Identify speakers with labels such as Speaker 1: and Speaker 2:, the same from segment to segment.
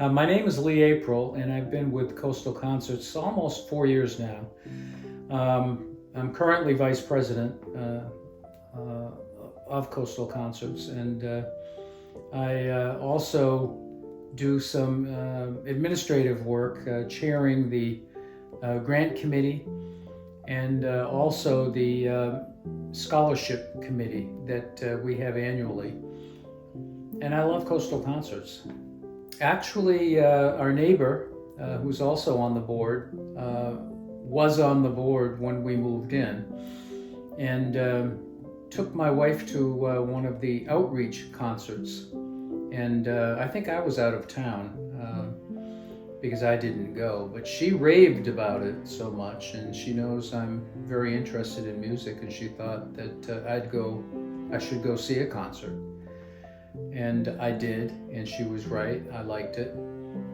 Speaker 1: My name is Lee April, and I've been with Coastal Concerts almost 4 years now. I'm currently vice president of Coastal Concerts, and I also do some administrative work, chairing the grant committee and also the scholarship committee that we have annually. And I love Coastal Concerts. Actually, our neighbor, who's also on the board, was on the board when we moved in, and took my wife to one of the outreach concerts. And I think I was out of town because I didn't go, but she raved about it so much, and she knows I'm very interested in music, and she thought that I should go see a concert. And I did, and she was right. I liked it,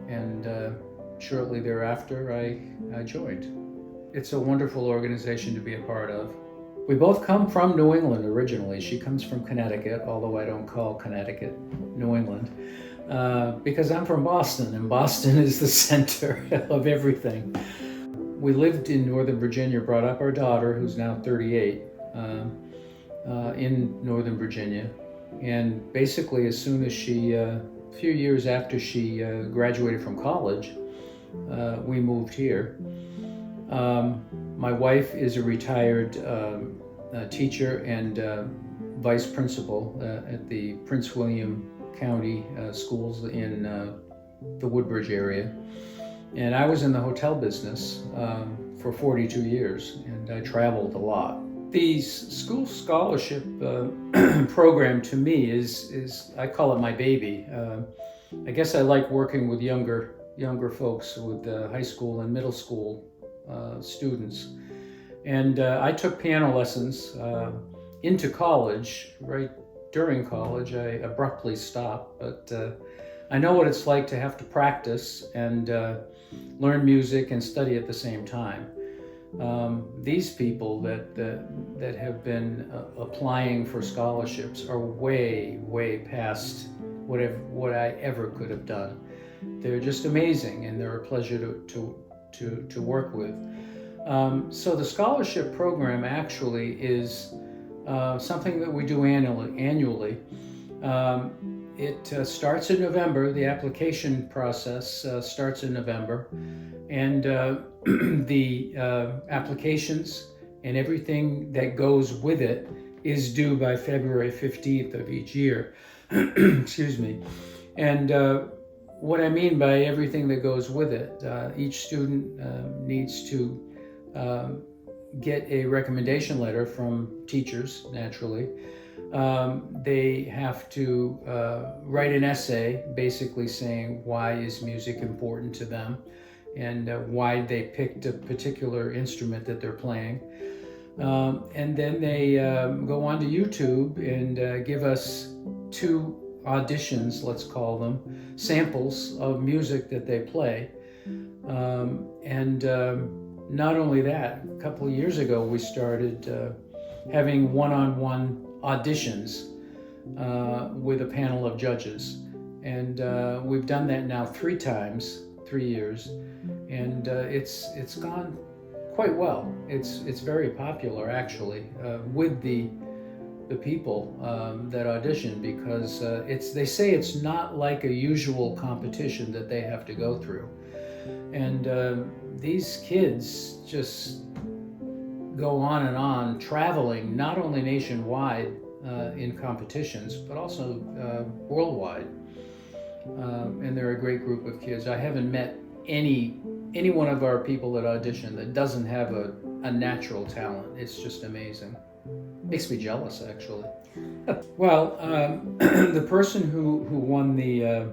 Speaker 1: and shortly thereafter I joined. It's a wonderful organization to be a part of. We both come from New England originally. She comes from Connecticut, although I don't call Connecticut New England, because I'm from Boston, and Boston is the center of everything. We lived in Northern Virginia, brought up our daughter, who's now 38, in Northern Virginia. And basically, as soon as a few years after she graduated from college, we moved here. My wife is a retired teacher and vice principal at the Prince William County schools in the Woodbridge area. And I was in the hotel business for 42 years, and I traveled a lot. The school scholarship program to me is I call it my baby. I guess I like working with younger folks, with high school and middle school students. And I took piano lessons into college. Right during college, I abruptly stopped, but I know what it's like to have to practice and learn music and study at the same time. These people that have been applying for scholarships are way past what I ever could have done. They're just amazing, and they're a pleasure to work with. So the scholarship program actually is something that we do annually. It starts in November. The application process starts in November, and the applications and everything that goes with it is due by February 15th of each year. Excuse me. And what I mean by everything that goes with it, each student needs to get a recommendation letter from teachers, naturally. They have to write an essay basically saying why is music important to them, and why they picked a particular instrument that they're playing. And then they go onto YouTube and give us 2 auditions, let's call them, samples of music that they play. And not only that, a couple of years ago we started having one-on-one auditions with a panel of judges. And we've done that now 3 times, 3 years, and it's gone quite well. It's very popular actually with the people that audition, because they say it's not like a usual competition that they have to go through. And these kids just go on and on, traveling not only nationwide in competitions, but also worldwide. And they're a great group of kids. I haven't met any one of our people that audition that doesn't have a natural talent. It's just amazing. Makes me jealous, actually. Well, the person who won the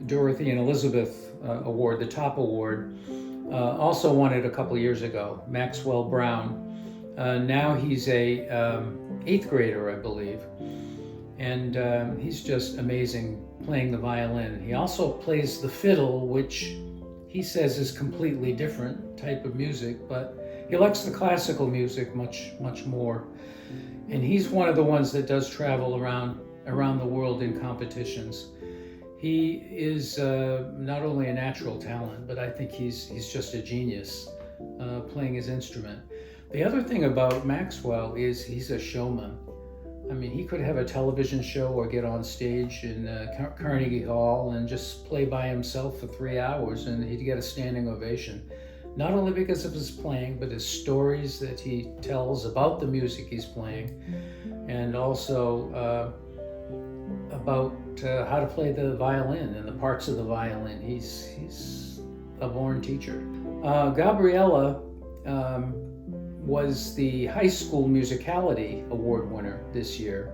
Speaker 1: Dorothy and Elizabeth Award, the top award, also won it a couple years ago, Maxwell Brown. Now he's a 8th grader, I believe, and he's just amazing playing the violin. He also plays the fiddle, which he says is completely different type of music, but he likes the classical music much more. And he's one of the ones that does travel around the world in competitions. He is not only a natural talent, but I think he's just a genius playing his instrument. The other thing about Maxwell is he's a showman. I mean, he could have a television show or get on stage in Carnegie Hall and just play by himself for 3 hours, and he'd get a standing ovation. Not only because of his playing, but his stories that he tells about the music he's playing, and also about how to play the violin and the parts of the violin. He's a born teacher. Gabriella was the high school musicality award winner this year,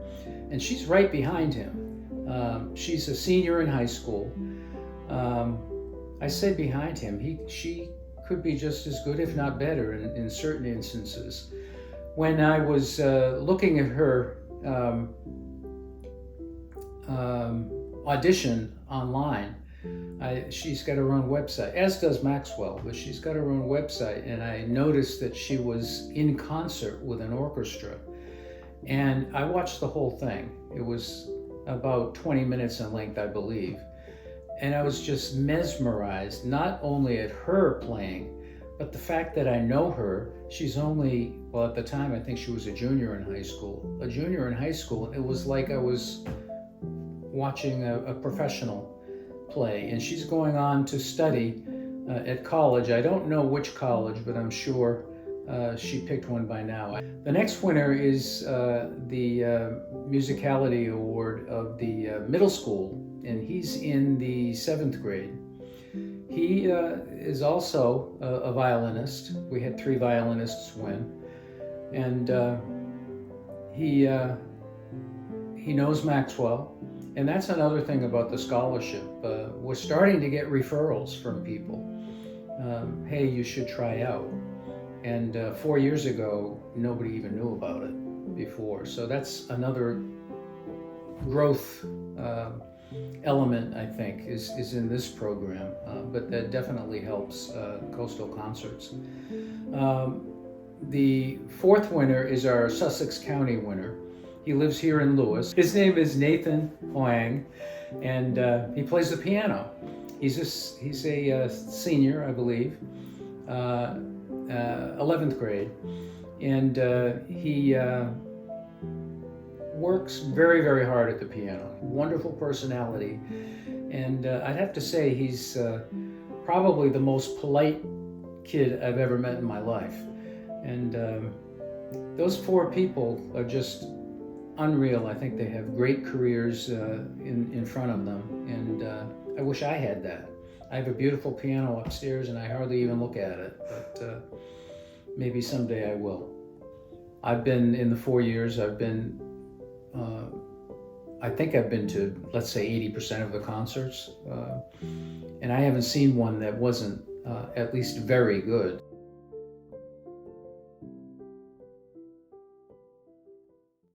Speaker 1: and she's right behind him. She's a senior in high school. I say behind him. She could be just as good, if not better, in certain instances. When I was looking at her audition online, she's got her own website, as does Maxwell, but she's got her own website, and I noticed that she was in concert with an orchestra. And I watched the whole thing. It was about 20 minutes in length, I believe. And I was just mesmerized, not only at her playing, but the fact that I know her. She's only, well, at the time, I think she was a junior in high school. A junior in high school, it was like I was watching a professional play, and she's going on to study at college. I don't know which college, but I'm sure she picked one by now. The next winner is the Musicality Award of the middle school, and he's in the 7th grade. He is also a violinist. We had 3 violinists win, and he knows Maxwell. And that's another thing about the scholarship. We're starting to get referrals from people. Hey, you should try out. And 4 years ago, nobody even knew about it before. So that's another growth element, I think, is in this program. But that definitely helps Coastal Concerts. The 4th winner is our Sussex County winner. He lives here in Lewis. His name is Nathan Huang, and he plays the piano. He's a senior, I believe, 11th grade, and he works very, very hard at the piano. Wonderful personality, and I'd have to say he's probably the most polite kid I've ever met in my life. And those 4 people are just unreal. I think they have great careers in front of them, and I wish I had that. I have a beautiful piano upstairs, and I hardly even look at it, but maybe someday I will. I've been, in the 4 years, I think I've been to, let's say, 80% of the concerts, and I haven't seen one that wasn't at least very good.